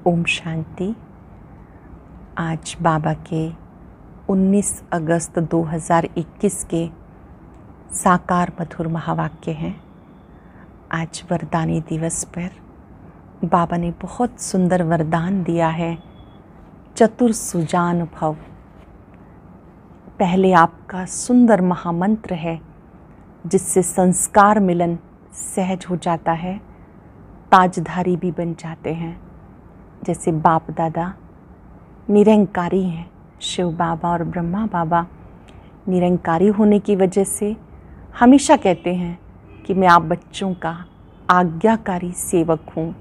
ओम शांति। आज बाबा के 19 अगस्त 2021 के साकार मधुर महावाक्य हैं। आज वरदानी दिवस पर बाबा ने बहुत सुंदर वरदान दिया है, चतुर सुजान भव। पहले आपका सुंदर महामंत्र है जिससे संस्कार मिलन सहज हो जाता है, ताजधारी भी बन जाते हैं। जैसे बाप दादा निरंकारी हैं, शिव बाबा और ब्रह्मा बाबा निरंकारी होने की वजह से हमेशा कहते हैं कि मैं आप बच्चों का आज्ञाकारी सेवक हूँ।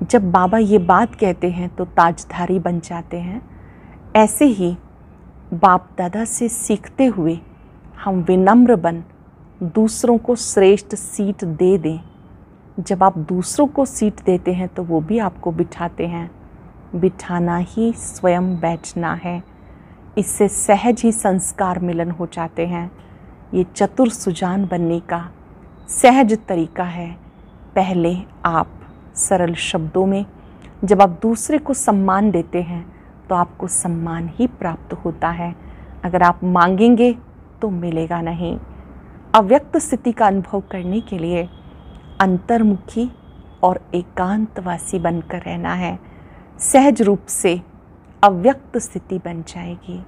जब बाबा ये बात कहते हैं तो ताजधारी बन जाते हैं। ऐसे ही बाप दादा से सीखते हुए हम विनम्र बन दूसरों को श्रेष्ठ सीट दे दें। जब आप दूसरों को सीट देते हैं तो वो भी आपको बिठाते हैं। बिठाना ही स्वयं बैठना है। इससे सहज ही संस्कार मिलन हो जाते हैं। ये चतुर सुजान बनने का सहज तरीका है। पहले आप सरल शब्दों में जब आप दूसरे को सम्मान देते हैं तो आपको सम्मान ही प्राप्त होता है। अगर आप मांगेंगे तो मिलेगा नहीं। अव्यक्त स्थिति का अनुभव करने के लिए अंतर्मुखी और एकांतवासी बनकर रहना है। सहज रूप से अव्यक्त स्थिति बन जाएगी।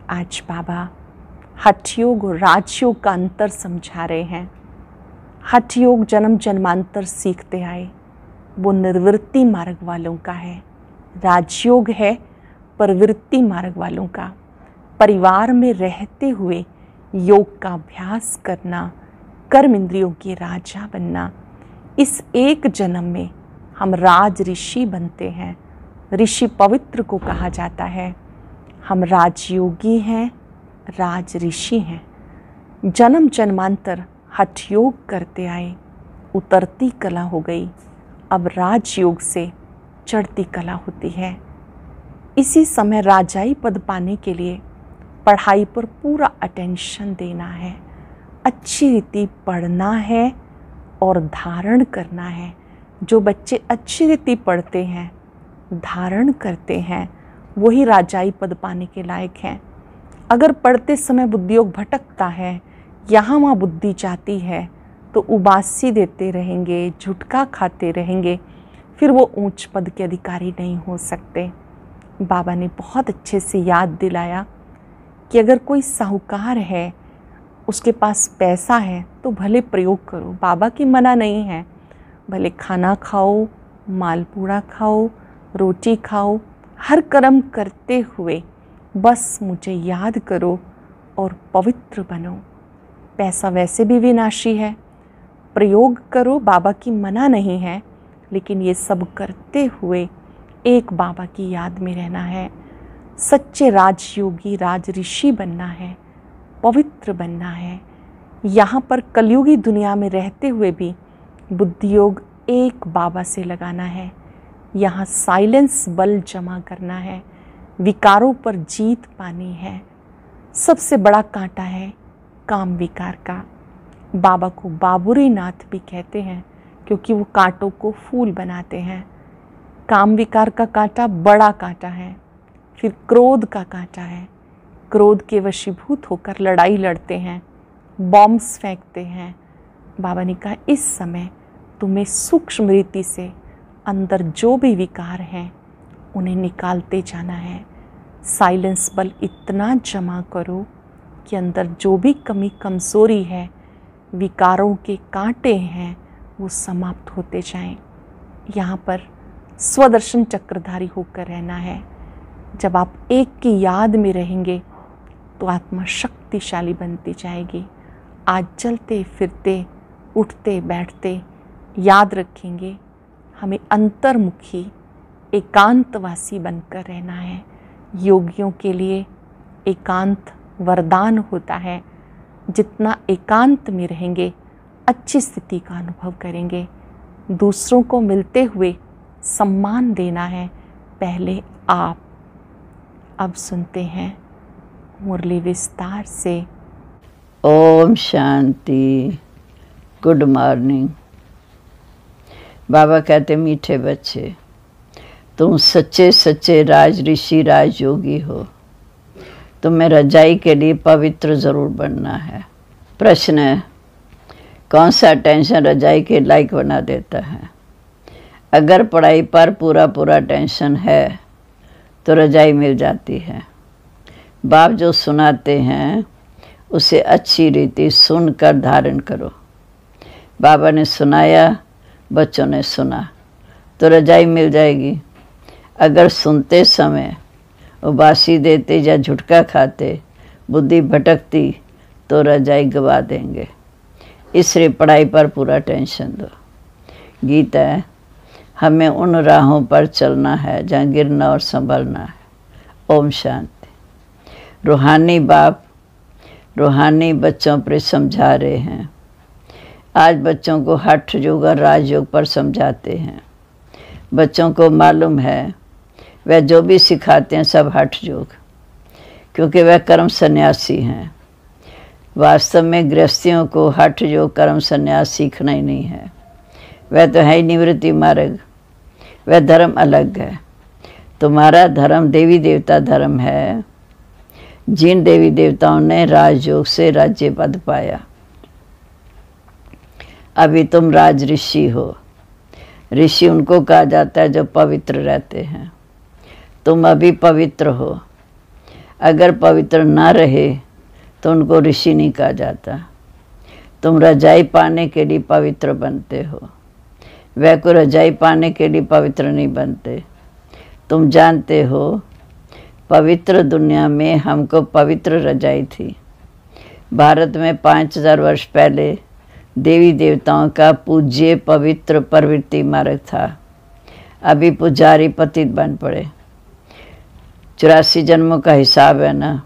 आज बाबा हठयोग और राजयोग का अंतर समझा रहे हैं। हठयोग जन्म जन्मांतर सीखते आए, वो निर्वृत्ति मार्ग वालों का है। राजयोग है प्रवृत्ति मार्ग वालों का। परिवार में रहते हुए योग का अभ्यास करना, कर्म इंद्रियों के राजा बनना। इस एक जन्म में हम राज ऋषि बनते हैं। ऋषि पवित्र को कहा जाता है। हम राजयोगी हैं, राज ऋषि हैं। जन्म जन्मांतर हठयोग करते आए, उतरती कला हो गई। अब राजयोग से चढ़ती कला होती है। इसी समय राजाई पद पाने के लिए पढ़ाई पर पूरा अटेंशन देना है, अच्छी रीति पढ़ना है और धारण करना है। जो बच्चे अच्छी रीति पढ़ते हैं, धारण करते हैं, वही राजाई पद पाने के लायक हैं। अगर पढ़ते समय बुद्धियोग भटकता है, यहाँ वहाँ बुद्धि जाती है, तो उबासी देते रहेंगे, झुटका खाते रहेंगे, फिर वो ऊंच पद के अधिकारी नहीं हो सकते। बाबा ने बहुत अच्छे से याद दिलाया कि अगर कोई साहूकार है, उसके पास पैसा है तो भले प्रयोग करो, बाबा की मना नहीं है। भले खाना खाओ, मालपूड़ा खाओ, रोटी खाओ, हर कर्म करते हुए बस मुझे याद करो और पवित्र बनो। पैसा वैसे भी विनाशी है, प्रयोग करो, बाबा की मना नहीं है, लेकिन ये सब करते हुए एक बाबा की याद में रहना है। सच्चे राजयोगी राज ऋषि बनना है, पवित्र बनना है। यहाँ पर कलयुगी दुनिया में रहते हुए भी बुद्धियोग एक बाबा से लगाना है। यहाँ साइलेंस बल जमा करना है, विकारों पर जीत पानी है। सबसे बड़ा कांटा है काम विकार का। बाबा को बाबुरी नाथ भी कहते हैं क्योंकि वो कांटों को फूल बनाते हैं। काम विकार का कांटा बड़ा कांटा है। फिर क्रोध का कांटा है। क्रोध के वशीभूत होकर लड़ाई लड़ते हैं, बॉम्ब्स फेंकते हैं। बाबा ने कहा इस समय तुम्हें सूक्ष्म रीति से अंदर जो भी विकार हैं उन्हें निकालते जाना है। साइलेंस बल इतना जमा करो कि अंदर जो भी कमी कमज़ोरी है, विकारों के कांटे हैं, वो समाप्त होते जाएं। यहाँ पर स्वदर्शन चक्रधारी होकर रहना है। जब आप एक की याद में रहेंगे तो आत्मा शक्तिशाली बनती जाएगी। आज चलते फिरते उठते बैठते याद रखेंगे हमें अंतर्मुखी एकांतवासी बनकर रहना है। योगियों के लिए एकांत वरदान होता है। जितना एकांत में रहेंगे अच्छी स्थिति का अनुभव करेंगे। दूसरों को मिलते हुए सम्मान देना है, पहले आप। अब सुनते हैं मुरली विस्तार से। ओम शांति। Good morning. बाबा कहते मीठे बच्चे, तुम सच्चे सच्चे राज ऋषि राज योगी हो। तुम्हें रजाई के लिए पवित्र ज़रूर बनना है। प्रश्न है, कौन सा टेंशन रजाई के लायक बना देता है? अगर पढ़ाई पर पूरा पूरा टेंशन है तो रजाई मिल जाती है। बाप जो सुनाते हैं उसे अच्छी रीति सुनकर धारण करो। बाबा ने सुनाया, बच्चों ने सुना, तो रजाई मिल जाएगी। अगर सुनते समय उबासी देते या झुटका खाते, बुद्धि भटकती, तो रजाई गवा देंगे। इसलिए पढ़ाई पर पूरा टेंशन दो। गीता है, हमें उन राहों पर चलना है जहाँ गिरना और संभलना है। ओम शांति। रूहानी बाप रूहानी बच्चों पर समझा रहे हैं। आज बच्चों को हठ योग और राजयोग पर समझाते हैं। बच्चों को मालूम है वह जो भी सिखाते हैं सब हठ योग, क्योंकि वह कर्म सन्यासी हैं। वास्तव में गृहस्थियों को हठ योग कर्म सन्यास सीखना ही नहीं है। वह तो है ही निवृत्ति मार्ग। वह धर्म अलग है। तुम्हारा धर्म देवी देवता धर्म है। जिन देवी देवताओं ने राजयोग से राज्य पद पाया। अभी तुम राज ऋषि हो। ऋषि उनको कहा जाता है जो पवित्र रहते हैं। तुम अभी पवित्र हो। अगर पवित्र ना रहे तो उनको ऋषि नहीं कहा जाता। तुम रजाई पाने के लिए पवित्र बनते हो। वह को रजाई पाने के लिए पवित्र नहीं बनते। तुम जानते हो पवित्र दुनिया में हमको पवित्र रजाई थी। भारत में 5000 वर्ष पहले देवी देवताओं का पूज्य पवित्र प्रवृत्ति मार्ग था। अभी पुजारी पतित बन पड़े। 84 जन्मों का हिसाब है ना।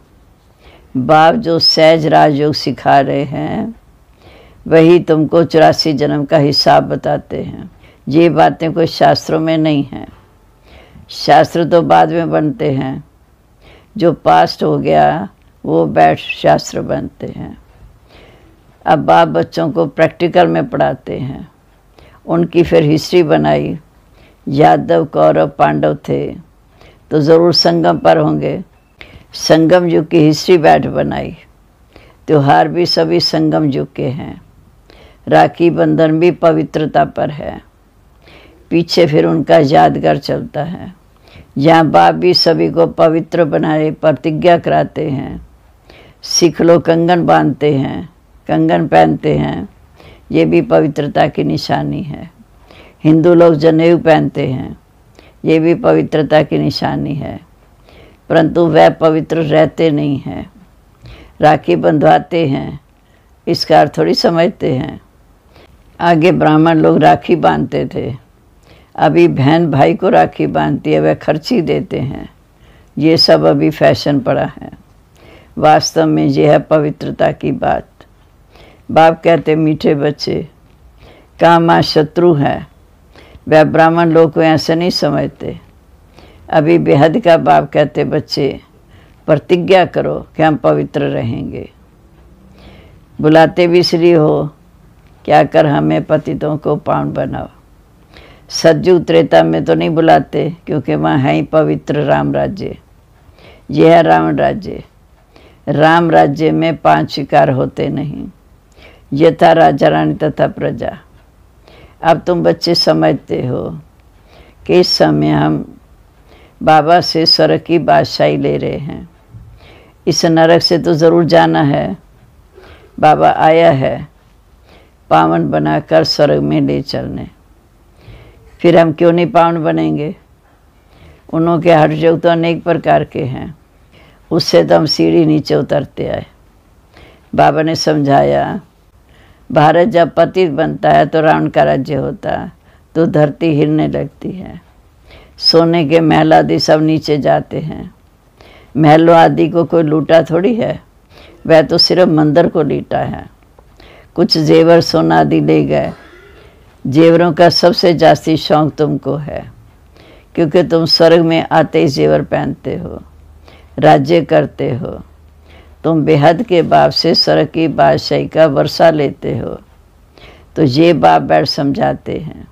बाप जो सहज राजयोग सिखा रहे हैं वही तुमको 84 जन्म का हिसाब बताते हैं। ये बातें कोई शास्त्रों में नहीं हैं। शास्त्र तो बाद में बनते हैं। जो पास्ट हो गया वो बैठ शास्त्र बनते हैं। अब बाप बच्चों को प्रैक्टिकल में पढ़ाते हैं। उनकी फिर हिस्ट्री बनाई। यादव कौरव पांडव थे तो ज़रूर संगम पर होंगे। संगम युग की हिस्ट्री बैठ बनाई। त्योहार भी सभी संगम युग के हैं। राखी बंधन भी पवित्रता पर है। पीछे फिर उनका यादगार चलता है। यहाँ बाप भी सभी को पवित्र बनाए प्रतिज्ञा कराते हैं। सिख लोग कंगन बांधते हैं, कंगन पहनते हैं। ये भी पवित्रता की निशानी है। हिंदू लोग जनेऊ पहनते हैं। ये भी पवित्रता की निशानी है। परंतु वह पवित्र रहते नहीं हैं। राखी बंधवाते हैं, इसका अर्थ थोड़ी समझते हैं। आगे ब्राह्मण लोग राखी बांधते थे। अभी बहन भाई को राखी बांधती है, वह खर्ची देते हैं। ये सब अभी फैशन पड़ा है। वास्तव में यह है पवित्रता की बात। बाप कहते मीठे बच्चे, कामा शत्रु है। वह ब्राह्मण लोग को ऐसे नहीं समझते। अभी बेहद का बाप कहते बच्चे प्रतिज्ञा करो कि हम पवित्र रहेंगे। बुलाते भी इसलिए हो क्या कर हमें पतितों को पावन बनाओ। सतयुग त्रेता में तो नहीं बुलाते, क्योंकि वहाँ है ही पवित्र राम राज्य। यह है रावण राज्य। राम राज्य में 5 शिकार होते नहीं। यथा राजा रानी तथा प्रजा। अब तुम बच्चे समझते हो कि इस समय हम बाबा से स्वर्ग की बादशाही ले रहे हैं। इस नरक से तो ज़रूर जाना है। बाबा आया है पावन बनाकर स्वर्ग में ले चलने। फिर हम क्यों नहीं पावन बनेंगे? उन्हों के हठ योग तो अनेक प्रकार के हैं। उससे तो हम सीढ़ी नीचे उतरते आए। बाबा ने समझाया, भारत जब पतित बनता है तो रावण का राज्य होता है, तो धरती हिलने लगती है। सोने के महल आदि सब नीचे जाते हैं। महलों आदि को कोई लूटा थोड़ी है। वह तो सिर्फ मंदिर को लूटा है। कुछ जेवर सोना आदि ले गए। जेवरों का सबसे जास्ती शौक तुमको है, क्योंकि तुम स्वर्ग में आते ही जेवर पहनते हो, राज्य करते हो। तुम बेहद के बाप से स्वर्ग की बादशाही का वर्षा लेते हो। तो ये बाप बैठ समझाते हैं।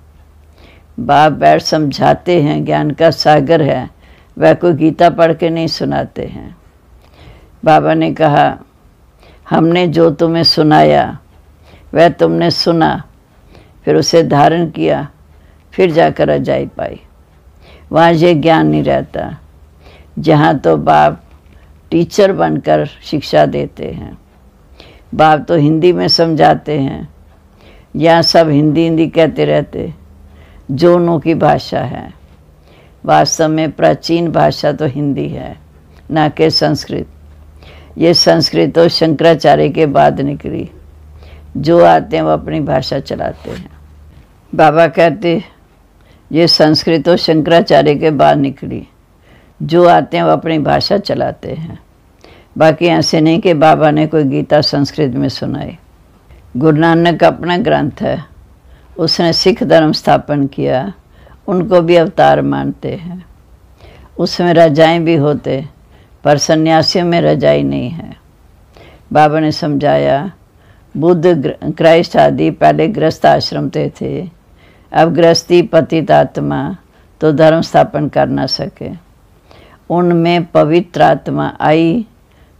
बाप बैठ समझाते हैं, ज्ञान का सागर है, वह कोई गीता पढ़ के नहीं सुनाते हैं। बाबा ने कहा हमने जो तुम्हें सुनाया वह तुमने सुना, फिर उसे धारण किया, फिर जाकर रजाई पाई। वहाँ ये ज्ञान नहीं रहता। जहाँ तो बाप टीचर बनकर शिक्षा देते हैं, बाप तो हिंदी में समझाते हैं, यहाँ सब हिंदी हिंदी कहते रहते, जो उनों की भाषा है। वास्तव में प्राचीन भाषा तो हिंदी है, ना कि संस्कृत। ये संस्कृत तो शंकराचार्य के बाद निकली। जो आते हैं वो अपनी भाषा चलाते हैं। बाबा कहते ये संस्कृत तो शंकराचार्य के बाद निकली, जो आते हैं वो अपनी भाषा चलाते हैं। बाकी ऐसे नहीं कि बाबा ने कोई गीता संस्कृत में सुनाई। गुरु नानक का अपना ग्रंथ है, उसने सिख धर्म स्थापन किया, उनको भी अवतार मानते हैं। उसमें रजाएं भी होते, पर सन्यासियों में रजाई नहीं है। बाबा ने समझाया बुद्ध क्राइस्ट आदि पहले गृहस्थ आश्रम थे, अब गृहस्थी पतित आत्मा तो धर्म स्थापन कर ना सके। उनमें पवित्र आत्मा आई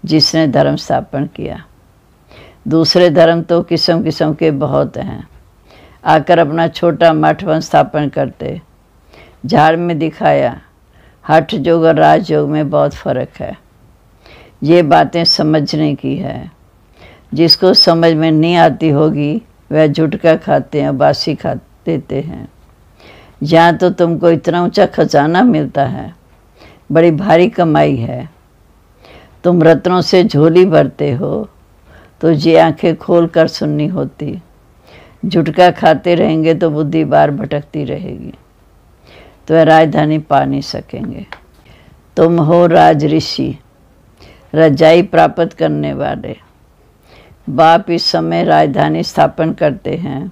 जिसने धर्म स्थापन किया। दूसरे धर्म तो किस्म किस्म के बहुत हैं, आकर अपना छोटा मठ वन स्थापन करते। झाड़ में दिखाया हठ योग और राजयोग में बहुत फ़र्क है। ये बातें समझने की है। जिसको समझ में नहीं आती होगी वह झुटका खाते हैं, बासी खा देते हैं। यहाँ तो तुमको इतना ऊंचा खजाना मिलता है, बड़ी भारी कमाई है। तुम रत्नों से झोली भरते हो, तो ये आंखें खोल कर सुननी होती। झुटका खाते रहेंगे तो बुद्धि बार भटकती रहेगी, तो वह राजधानी पा नहीं सकेंगे। तुम हो राज ऋषि, रजाई प्राप्त करने वाले। बाप इस समय राजधानी स्थापन करते हैं,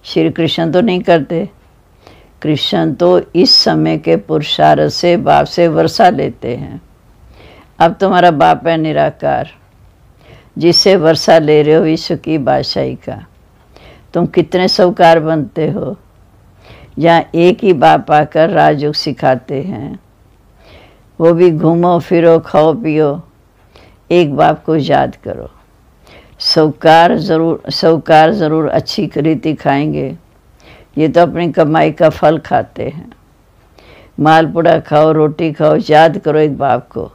श्री कृष्ण तो नहीं करते। कृष्ण तो इस समय के पुरुषार्थ से बाप से वर्षा लेते हैं। अब तुम्हारा बाप है निराकार, जिससे वर्षा ले रहे हो विश्व की बादशाही का। तुम कितने साहूकार बनते हो। यहाँ एक ही बाप आकर राजयोग सिखाते हैं, वो भी घूमो फिरो खाओ पियो, एक बाप को याद करो। साहूकार ज़रूर अच्छी रीति खाएंगे, ये तो अपनी कमाई का फल खाते हैं। मालपुड़ा खाओ, रोटी खाओ, याद करो एक बाप को,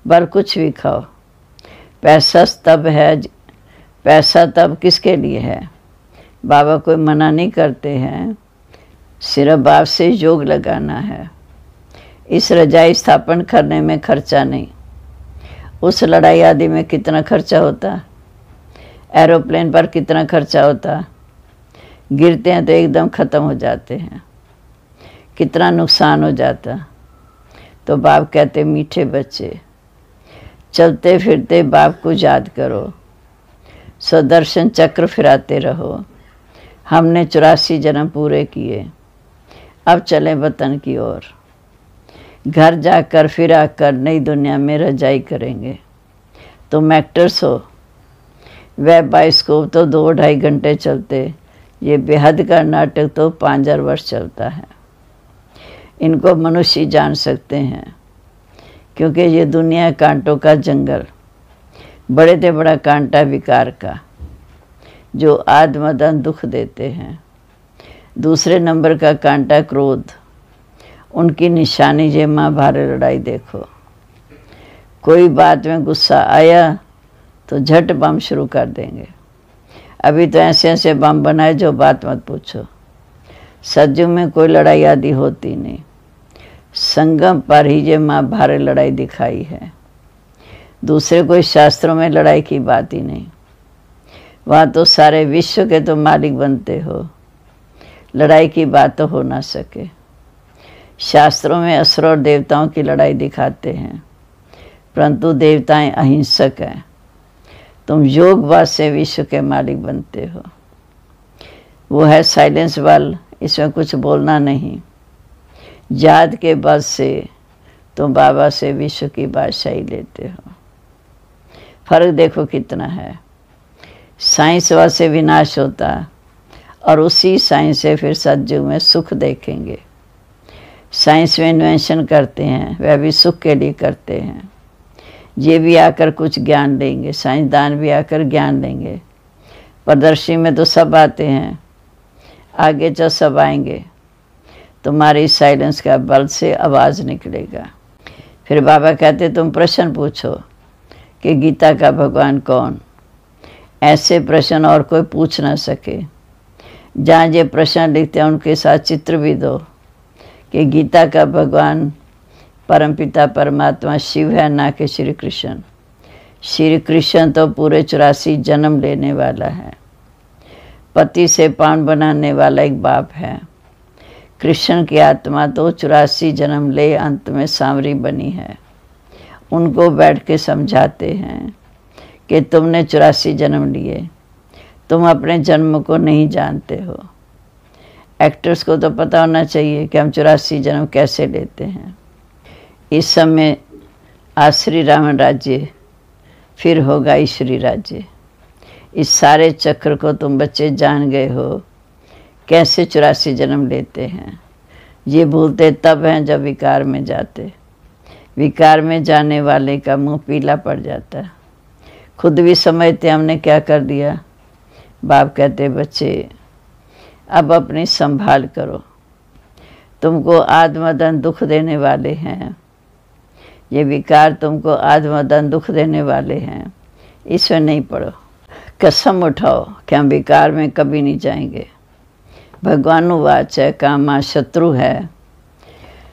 बर कुछ भी खाओ। पैसा तब है, पैसा तब किसके लिए है। बाबा कोई मना नहीं करते हैं, सिर्फ बाप से योग लगाना है। इस रजाई स्थापन करने में खर्चा नहीं। उस लड़ाई आदि में कितना खर्चा होता, एरोप्लेन पर कितना खर्चा होता, गिरते हैं तो एकदम ख़त्म हो जाते हैं, कितना नुकसान हो जाता। तो बाप कहते मीठे बच्चे, चलते फिरते बाप को याद करो, सुदर्शन चक्र फिराते रहो। हमने 84 जन्म पूरे किए, अब चलें वतन की ओर। घर जाकर फिर आकर नई दुनिया में रजाई करेंगे। तुम एक्टर्स हो, वह बाइस्कोप तो 2-2.5 घंटे चलते, ये बेहद का नाटक तो 5000 वर्ष चलता है। इनको मनुष्य जान सकते हैं, क्योंकि ये दुनिया कांटों का जंगल। बड़े से बड़ा कांटा विकार का, जो आत्मदन दुख देते हैं। दूसरे नंबर का कांटा क्रोध, उनकी निशानी ये महाभारत लड़ाई देखो। कोई बात में गुस्सा आया तो झट बम शुरू कर देंगे। अभी तो ऐसे ऐसे बम बनाए जो बात मत पूछो। सत्युग में कोई लड़ाई आदि होती नहीं, संगम पर ही ये महाभारत लड़ाई दिखाई है। दूसरे कोई शास्त्रों में लड़ाई की बात ही नहीं। वहाँ तो सारे विश्व के तो मालिक बनते हो, लड़ाई की बात तो हो ना सके। शास्त्रों में असुर और देवताओं की लड़ाई दिखाते हैं, परंतु देवताएं अहिंसक हैं। तुम योगवाद से विश्व के मालिक बनते हो। वो है साइलेंस वाल, इसमें कुछ बोलना नहीं। याद के बल से तुम बाबा से विश्व की बादशाही लेते हो। फर्क देखो कितना है। साइंसवाद से विनाश होता और उसी साइंस से फिर सतयुग में सुख देखेंगे। साइंस में इन्वेंशन करते हैं, वह भी सुख के लिए करते हैं। ये भी आकर कुछ ज्ञान देंगे, साइंसदान भी आकर ज्ञान देंगे। प्रदर्शनी में तो सब आते हैं, आगे जो सब आएंगे, तुम्हारी साइलेंस का बल से आवाज़ निकलेगा। फिर बाबा कहते तुम प्रश्न पूछो कि गीता का भगवान कौन। ऐसे प्रश्न और कोई पूछ ना सके। जहाँ ये प्रश्न लिखते हैं उनके साथ चित्र भी दो कि गीता का भगवान परमपिता परमात्मा शिव है, ना कि श्री कृष्ण। श्री कृष्ण तो पूरे 84 जन्म लेने वाला है, पति से पान बनाने वाला एक बाप है। कृष्ण की आत्मा तो 84 जन्म ले अंत में सांवरी बनी है। उनको बैठ के समझाते हैं कि तुमने 84 जन्म लिए, तुम अपने जन्म को नहीं जानते हो। एक्टर्स को तो पता होना चाहिए कि हम 84 जन्म कैसे लेते हैं। इस समय आज श्री राम राज्य, फिर होगा ईश्वरी राज्य। इस सारे चक्र को तुम बच्चे जान गए हो, कैसे 84 जन्म लेते हैं। ये भूलते तब हैं जब विकार में जाते। विकार में जाने वाले का मुंह पीला पड़ जाता है। खुद भी समझते हमने क्या कर दिया। बाप कहते बच्चे अब अपनी संभाल करो, तुमको आत्मदन दुख देने वाले हैं। ये विकार तुमको आत्मदन दुख देने वाले हैं, इसमें नहीं पड़ो। कसम उठाओ कि हम विकार में कभी नहीं जाएंगे। भगवानुवाच है, कामा शत्रु है।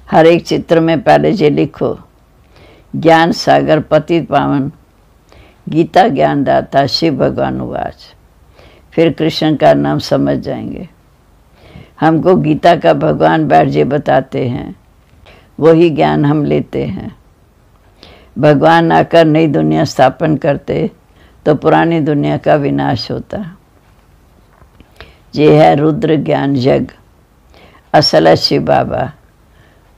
हर एक चित्र में पहले ये लिखो, ज्ञान सागर पतित पावन, गीता ज्ञानदाता शिव भगवानुवाच। फिर कृष्ण का नाम समझ जाएंगे। हमको गीता का भगवान बैठ जे बताते हैं, वही ज्ञान हम लेते हैं। भगवान आकर नई दुनिया स्थापन करते तो पुरानी दुनिया का विनाश होता। ये है रुद्र ज्ञान यज्ञ। असल है शिव बाबा,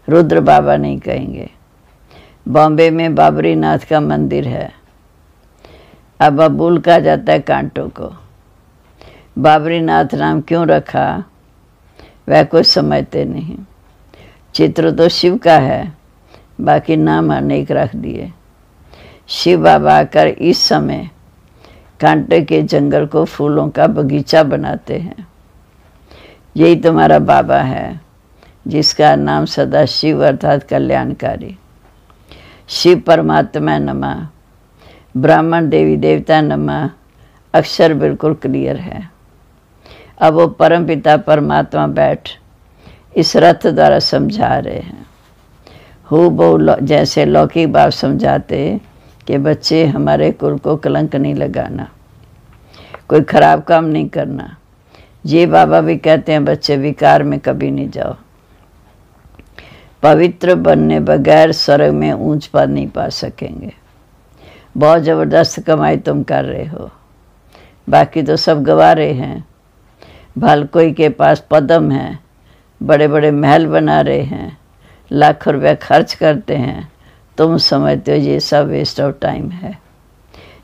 रुद्र बाबा नहीं कहेंगे। बॉम्बे में बाबरी नाथ का मंदिर है। अब अबूल कहा जाता है कांटों को। बाबरी नाथ नाम क्यों रखा वह कोई समझते नहीं। चित्र तो शिव का है, बाकी नाम अनेक रख दिए। शिव बाबा आकर इस समय कांटे के जंगल को फूलों का बगीचा बनाते हैं। यही तुम्हारा बाबा है, जिसका नाम सदा शिव अर्थात कल्याणकारी। शिव परमात्मा नमः, ब्राह्मण देवी देवता नमः, अक्षर बिल्कुल क्लियर है। अब वो परमपिता परमात्मा बैठ इस रथ द्वारा समझा रहे हैं। हो बहु जैसे लौकिक बाप समझाते कि बच्चे हमारे कुल को कलंक नहीं लगाना, कोई खराब काम नहीं करना। ये बाबा भी कहते हैं बच्चे विकार में कभी नहीं जाओ। पवित्र बनने बगैर स्वर्ग में ऊंच पद नहीं पा सकेंगे। बहुत ज़बरदस्त कमाई तुम कर रहे हो, बाकी तो सब गवा रहे हैं। भल कोई के पास पदम है, बड़े बड़े महल बना रहे हैं, लाखों रुपया खर्च करते हैं। तुम समझते हो ये सब वेस्ट ऑफ टाइम है,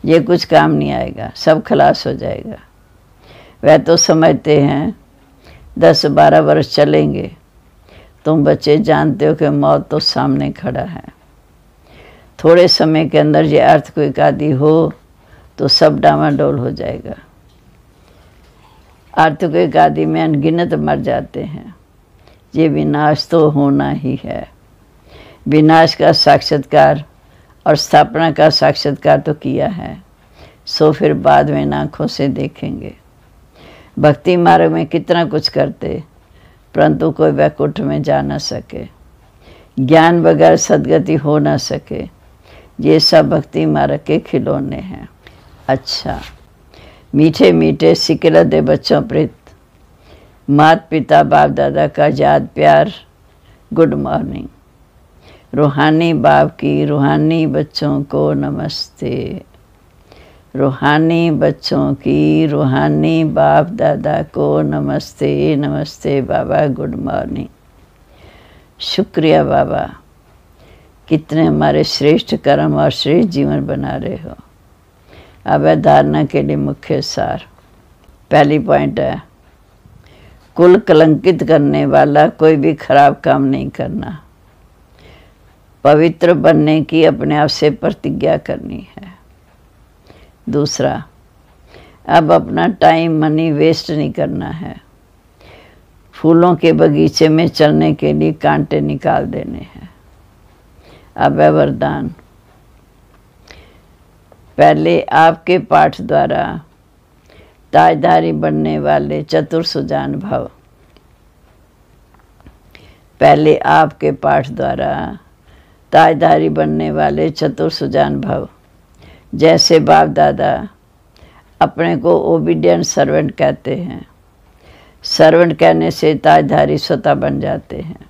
ये कुछ काम नहीं आएगा, सब खलास हो जाएगा। वह तो समझते हैं 10-12 वर्ष चलेंगे। तुम बच्चे जानते हो कि मौत तो सामने खड़ा है। थोड़े समय के अंदर ये अर्थ कोई आदि हो तो सब डामाडोल हो जाएगा। अर्थ कोई आदि में अनगिनत मर जाते हैं। ये विनाश तो होना ही है। विनाश का साक्षात्कार और स्थापना का साक्षात्कार तो किया है, सो फिर बाद में आँखों से देखेंगे। भक्ति मार्ग में कितना कुछ करते, परंतु कोई वैकुंठ में जा न सके। ज्ञान बगैर सदगति हो न सके। ये सब भक्ति मार्ग के खिलौने हैं। अच्छा, मीठे मीठे सिकल दे बच्चों प्रीत, माता पिता बाप दादा का याद प्यार, गुड मॉर्निंग। रूहानी बाप की रूहानी बच्चों को नमस्ते। रूहानी बच्चों की रूहानी बाप दादा को नमस्ते। नमस्ते बाबा, गुड मॉर्निंग। शुक्रिया बाबा, कितने हमारे श्रेष्ठ कर्म और श्रेष्ठ जीवन बना रहे हो। अब है धारणा के लिए मुख्य सार। पहली पॉइंट है कुल कलंकित करने वाला कोई भी खराब काम नहीं करना। पवित्र बनने की अपने आप से प्रतिज्ञा करनी है। दूसरा, अब अपना टाइम मनी वेस्ट नहीं करना है। फूलों के बगीचे में चलने के लिए कांटे निकाल देने हैं। अब है वरदान। पहले आपके पाठ द्वारा ताजधारी बनने वाले चतुर सुजान भव। पहले आपके पाठ द्वारा ताजधारी बनने वाले चतुर सुजान भव। जैसे बाप दादा अपने को ओबीडियंट सर्वेंट कहते हैं, सर्वेंट कहने से ताजधारी स्वतः बन जाते हैं,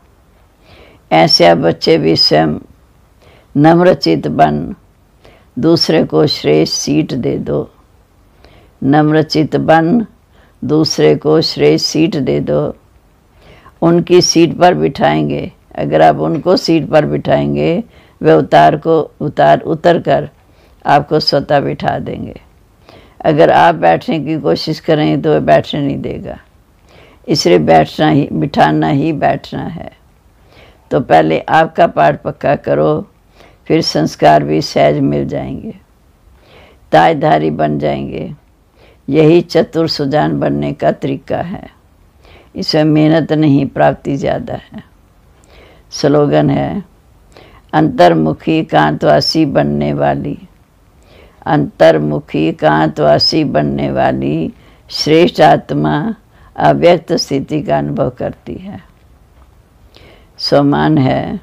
ऐसे आप बच्चे भी स्वयं नम्रचित बन दूसरे को श्रेष्ठ सीट दे दो। नम्रचित बन दूसरे को श्रेष्ठ सीट दे दो। उनकी सीट पर बिठाएंगे। अगर आप उनको सीट पर बिठाएंगे, वे उतर कर आपको स्वतः बिठा देंगे। अगर आप बैठने की कोशिश करेंगे तो वह बैठने नहीं देगा। इसलिए बिठाना ही बैठना है। तो पहले आपका पाठ पक्का करो, फिर संस्कार भी सहज मिल जाएंगे, ताजधारी बन जाएंगे। यही चतुर सुजान बनने का तरीका है। इसमें मेहनत नहीं, प्राप्ति ज़्यादा है। स्लोगन है, अंतर्मुखी एकांतवासी बनने वाली, अंतर्मुखी एकांतवासी बनने वाली श्रेष्ठ आत्मा अव्यक्त स्थिति का अनुभव करती है। सम्मान है,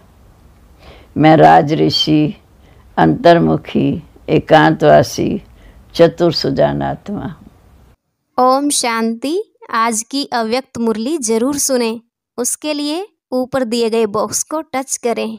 मैं राज ऋषि, अंतर्मुखी एकांतवासी चतुर सुजान आत्मा हूँ। ओम शांति। आज की अव्यक्त मुरली जरूर सुने। उसके लिए ऊपर दिए गए बॉक्स को टच करें।